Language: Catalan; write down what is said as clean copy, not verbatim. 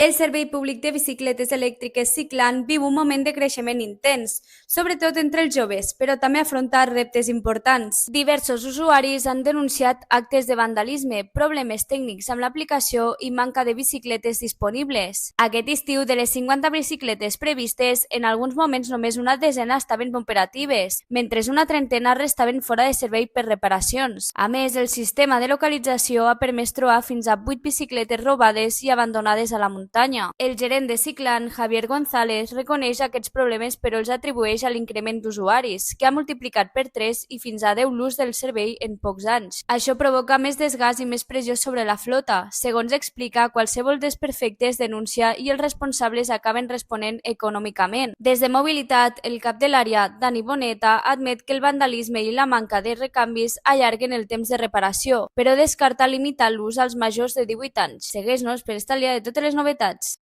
El servei públic de bicicletes elèctriques Ciclan viu un moment de creixement intens, sobretot entre els joves, però també afronta reptes importants. Diversos usuaris han denunciat actes de vandalisme, problemes tècnics amb l'aplicació i manca de bicicletes disponibles. Aquest estiu, de les 50 bicicletes previstes, en alguns moments només una desena estaven operatives, mentre una trentena restaven fora de servei per reparacions. A més, el sistema de localització ha permès trobar fins a 8 bicicletes robades i abandonades a la muntanya. El gerent de Ciclan, Javier González, reconeix aquests problemes però els atribueix a l'increment d'usuaris, que ha multiplicat per 3 i fins a 10 l'ús del servei en pocs anys. Això provoca més desgast i més pressió sobre la flota. Segons explica, qualsevol desperfecte es denuncia i els responsables acaben responent econòmicament. Des de Mobilitat, el cap de l'àrea, Dani Boneta, admet que el vandalisme i la manca de recanvis allarguen el temps de reparació, però descarta limitar l'ús als majors de 18 anys. Segueix-nos per estar al dia de totes les novetats.